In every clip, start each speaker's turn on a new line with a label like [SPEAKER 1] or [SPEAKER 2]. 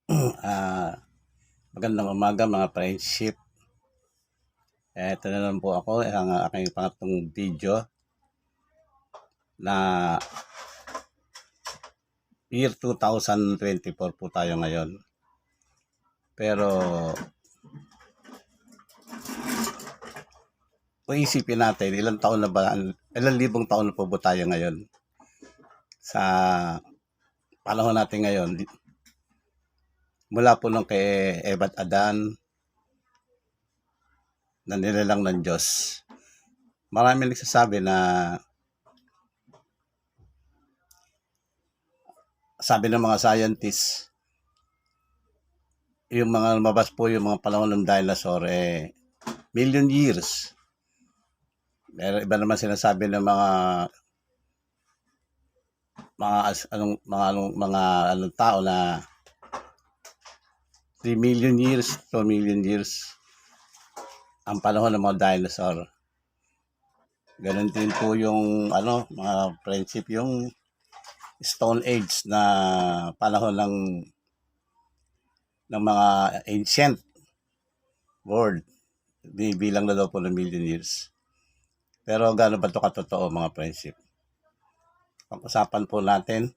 [SPEAKER 1] Ah, Magandang umaga mga friendship. Ito na naman po ako, ang aking pangatlong video na year 2024 po tayo ngayon. Pero kung isipin natin, ilang libong taon na po ba tayo ngayon? Sa panahon natin ngayon, mula po nung kay Eva at Adan, na nilalang ng Diyos. Marami nagsasabi na sabi ng mga scientists, yung mga lumabas po yung mga panahon ng dinosaur, million years. Pero iba naman sinasabi ng mga tao na 3 million years, 2 million years ang panahon ng mga dinosaur. Ganun din po yung mga friendship, yung Stone Age na panahon ng mga ancient world. Bibilang na daw po ng million years. Pero gano'n ba ito katotoo mga friendship? Pag-usapan po natin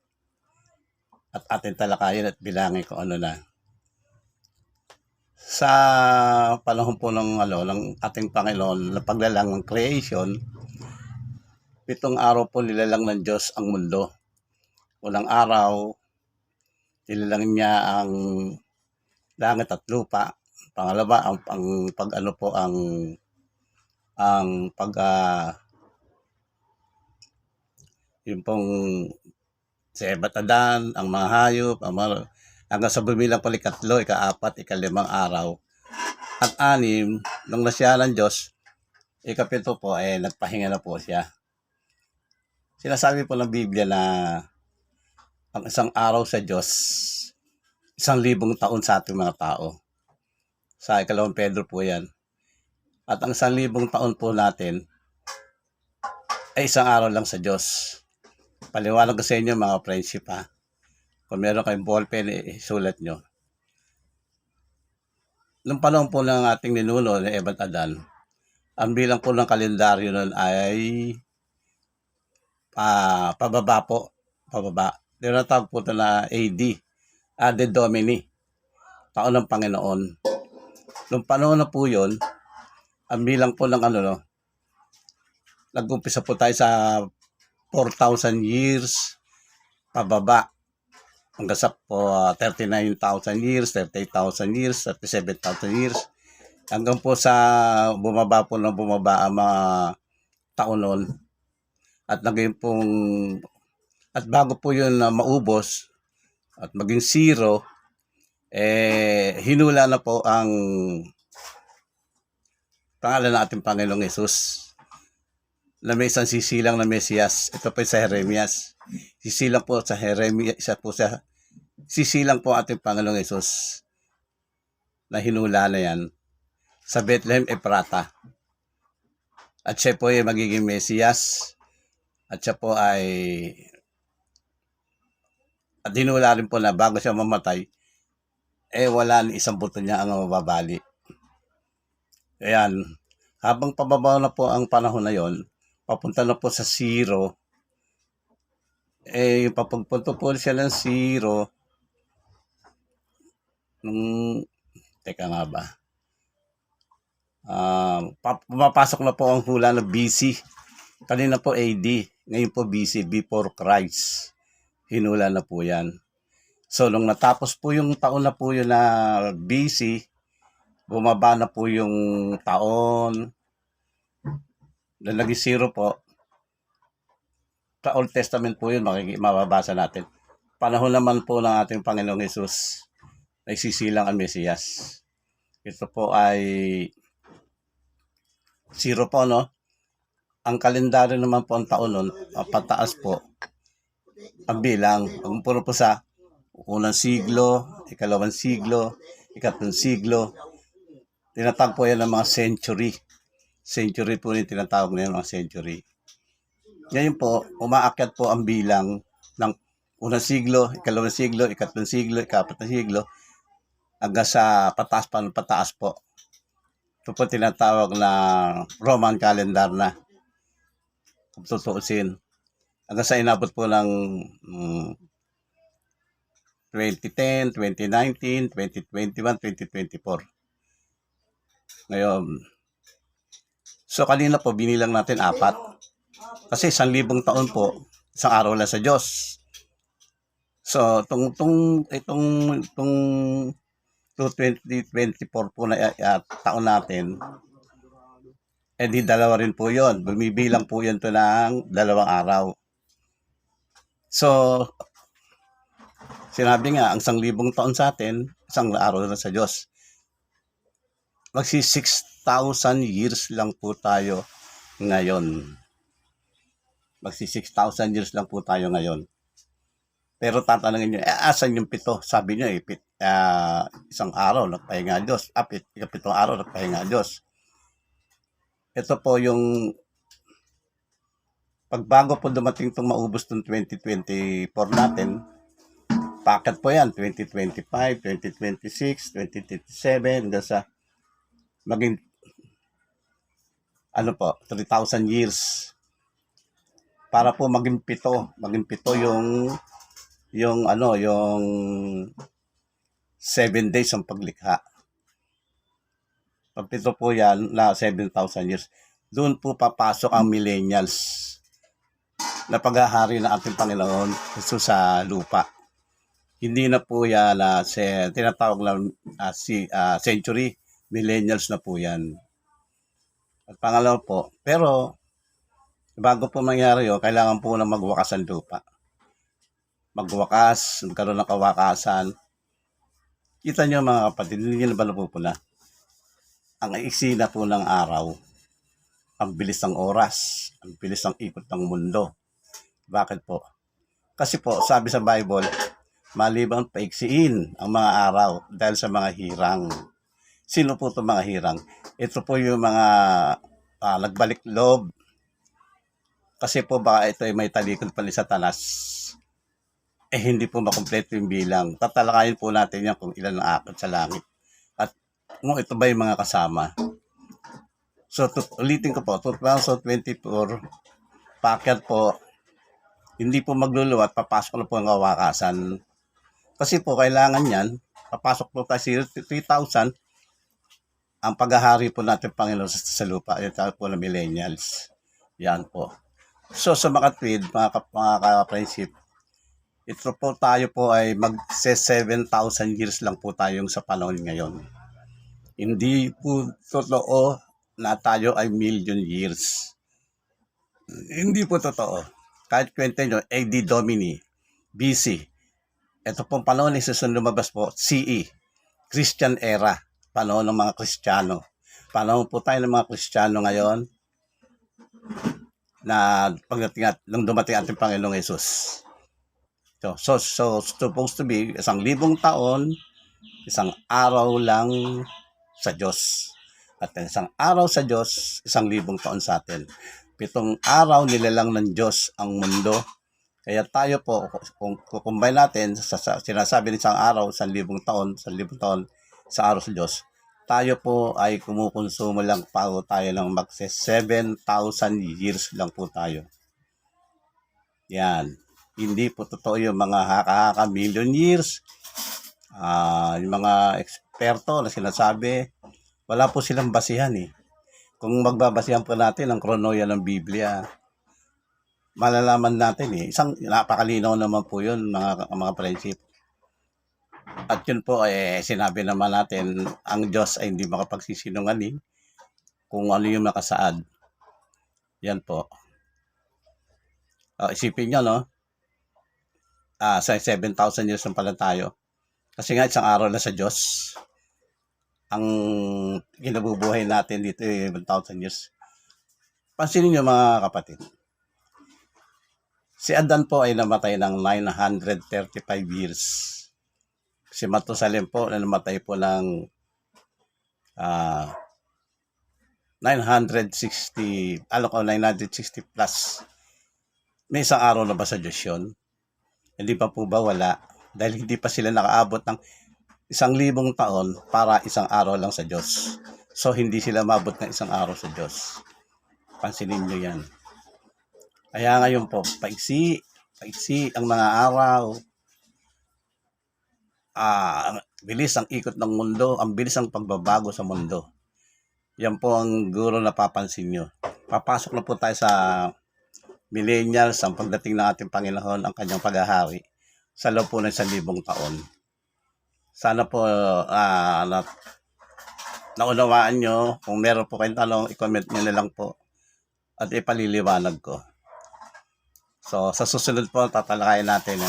[SPEAKER 1] at ating talakayin at bilangin kung ano na. Sa panahon po ng ating Panginoon na paglalang ng creation, 7 araw po nilalang ng Diyos ang mundo. Unang araw, nilalang niya ang langit at lupa. Pangalawa, ang pag-ano po ang pag yung pong si Eva at Adan, ang mga hayop, hanggang sa bumilang pa ikatlo, ika-4, ika-5 araw. At 6, nung nasya ng Diyos, ika-7 po, nagpahinga na po siya. Sinasabi po ng Biblia na ang isang araw sa Diyos, 1,000 taon sa ating mga tao. Sa ikalawang Pedro po yan. At ang 1,000 taon po natin ay isang araw lang sa Diyos. Paliwanag ko sa inyo mga friendship ha. Kung meron kayong ballpen, isulat nyo. Nung panahon po ng ating ninuno na Eva at Adan, ang bilang po ng kalendaryo nun ay pababa. Tinatawag po ito na AD, Ade Domini, taon ng Panginoon. Nung panahon na po yun, ang bilang po ng nag-umpisa po tayo sa 4,000 years pababa hanggang sa 39,000 years, 38,000 years, 37,000 years, hanggang po sa bumaba ang mga taon noon. At bago po yun maubos at maging zero, hinula na po ang pangalan ng ating Panginoong Hesus na may isang sisilang na Mesiyas. Ito po sa Jeremias. Sisilang po sa Jeremias, sisilang po ating Panginoong Hesus na hinula na yan sa Bethlehem Ephrata. At siya po ay magiging Mesiyas. At siya po at hinula rin po na bago siya mamatay, wala ni isang buto niya ang mababali. Ayan, habang pababa na po ang panahon na yon, papunta na po sa zero. Yung papagpunto po siya ng zero, teka nga ba? Pumapasok na po ang hula na BC. Kanina po AD, ngayon po BC, before Christ. Hinula na po yan. So, nung natapos po yung taon na po yun na BC, bumaba na po yung taon na naging zero po. Sa Old Testament po yun, mababasa natin. Panahon naman po ng ating Panginoong Hesus, nagsisilang ang Mesiyas. Ito po ay zero po, no? Ang kalendaryo naman po ang taon nun, pataas po, ang bilang. Ang puro po sa unang siglo, ikalawang siglo, ikatlong siglo. Tinatawag po yan ng mga century. Century po rin tinatawag na yan, mga century. Ngayon po, umaakyat po ang bilang ng unang siglo, ikalawang siglo, ikatlong siglo, ikapat na siglo, hanggang sa pataas po. Ito po tinatawag na Roman calendar na, kung tutuusin. Hanggang sa inabot po ng 2010, 2019, 2021, 2024. Ngayon, so kanina po binilang natin 4. Kasi 1,000 taon po, isang araw lang sa Diyos. So, itong 2024 po na taon natin, di dalawa rin po yon. Bumibilang po yan to ng 2 araw. So, sinabi nga, ang 1,000 taon sa atin, isang araw na sa Diyos. Magsi 6,000 years lang po tayo ngayon. Magsi 6,000 years lang po tayo ngayon. Pero tatanungin nyo, asan yung 7? Sabi nyo, isang araw, nagpahinga Diyos. 7 araw, nagpahinga Diyos. Ito po yung pagbago po dumating itong maubos itong 2024 natin, packet po yan, 2025, 2026, 2027, hanggang sa maging 3,000 years. Para po maging 7 yung 7 days ang paglikha. Pag 7 po yan na 7,000 years, doon po papasok ang millennials na paghahari ng ating Panginoon Jesus sa lupa. Hindi na po yan tinatawag na century, millennials na po yan. At pangalawa po, pero bago po mangyari yun, kailangan po na magwakas ang lupa. Magwakas, magkaroon ng kawakasan. Kita nyo mga kapatid, hindi nyo na ba napupuna? Ang iksi na po ng araw, ang bilis ng oras, ang bilis ng ikot ng mundo. Bakit po? Kasi po, sabi sa Bible, malibang paiksiin ang mga araw dahil sa mga hirang. Sino po itong mga hirang? Ito po yung mga nagbalik loob. Kasi po baka ito ay may talikod pa ni Satanas. Hindi po makumpleto yung bilang. Tatalakayin po natin yan kung ilan ang akit sa langit. At kung ito ba yung mga kasama. So, ulitin ko po, 2024, packet po, hindi po magluluwat, papasok na po ang kawakasan. Kasi po, kailangan yan, papasok po tayo sa 3,000, ang paghahari po natin, Panginoon, sa lupa. Yan tayo po na millennials. Yan po. So, sa mga tweed, mga ka-friendship, ito po tayo po ay mag-7,000 years lang po tayong sa panahon ngayon. Hindi po totoo na tayo ay million years. Hindi po totoo. Kahit kwento nyo, AD Domini, BC. Ito pong panahon ni susunod lumabas po, CE, Christian era, panahon ng mga Kristiyano. Panahon po tayo ng mga Kristiyano ngayon na nung dumating ating Panginoong Jesus. So supposed to be 1,000 taon, isang araw lang sa Diyos. At isang araw sa Diyos, 1,000 taon sa atin. 7 araw nilalang ng Diyos ang mundo. Kaya tayo po, kung kukumbay natin, sinasabi ng isang araw, 1,000 taon, 1,000 taon, sa araw sa Diyos, tayo po ay kumukonsumo lang pa tayo ng 7,000 years lang po tayo. Yan. Hindi po totoo yung mga haka-haka million years. Yung mga eksperto na sinasabi, wala po silang basihan eh. Kung magbabasihan po natin ang kronoya ng Biblia, malalaman natin eh. Isang napakalinaw naman po yun, mga friendship. At yun po, sinabi naman natin, ang Diyos ay hindi makapagsisinungaling kung ano yung nakasaad. Yan po. Isipin nyo, no? Sa 7,000 years lang pala tayo. Kasi nga, isang araw na sa Diyos. Ang kinabubuhay natin dito 1,000 years. Pansinin nyo mga kapatid. Si Adan po ay namatay ng 935 years. Si Matusalem po na namatay po ng 960 plus. May isang araw na ba sa Diyos yun? Hindi pa po ba wala? Dahil hindi pa sila nakaabot ng 1,000 taon para isang araw lang sa Diyos. So, hindi sila mabot ng isang araw sa Diyos. Pansinin nyo yan. Kaya ngayon po, paiksi ang mga araw. Bilis ang ikot ng mundo, ang bilis ang pagbabago sa mundo. Yan po ang guro na papansin nyo. Papasok na po tayo sa millennials, ang pagdating ng ating Panginoon, ang kanyang paghahari sa loob po ng 1,000 taon. Sana po naunawaan nyo. Kung meron po kayong tanong, i-comment nyo na lang po at ipaliliwanag ko. So, sa susunod po, tatalakayin natin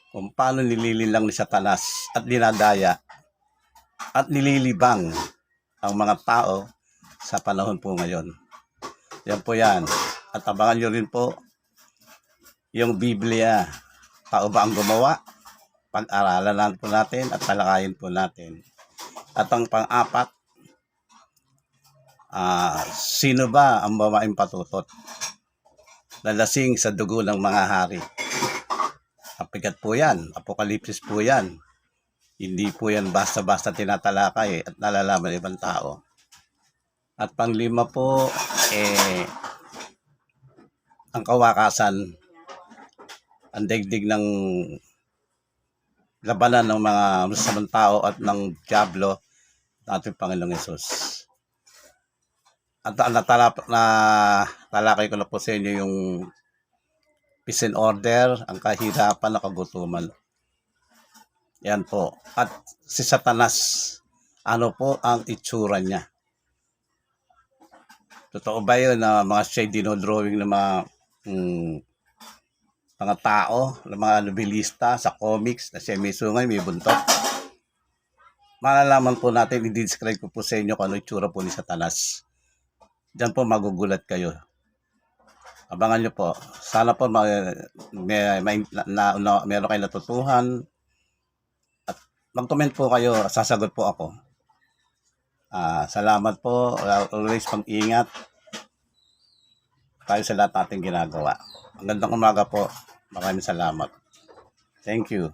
[SPEAKER 1] kung paano nilililang ni Satanas at dinadaya at nililibang ang mga tao sa panahon po ngayon. Yan po yan. At abangan nyo rin po yung Biblia. Tao ba ang gumawa? Pag-aralan po natin at talakayin po natin. At ang pang-apat, sino ba ang babaeng patutot? Lalasing sa dugo ng mga hari. Apigat po yan. Apokalipsis po yan. Hindi po yan basta-basta tinatalakay at nalalaman ibang tao. At pang-5 po, ang kawakasan, ang daigdig ng labanan ng mga masasamang tao at ng Diablo ng ating Panginoong Hesus. At talakay ko na po sa inyo yung peace and order, ang kahirapan, ang kagutuman. Yan po. At si Satanas, ano po ang itsura niya? Totoo ba yun na mga siya dinodrawing ng mga tao, ng mga novelista sa comics na siya may sungay, may buntot? Malalaman po natin, i-describe ko po sa inyo kung ano itsura po ni Satanas. Diyan po magugulat kayo. Abangan nyo po. Sana po meron kayo natutuhan. At mag-comment po kayo, sasagot po ako. Salamat po. Always pag-ingat tayo sa lahat nating ginagawa. Magandang umaga po. Maraming salamat. Thank you.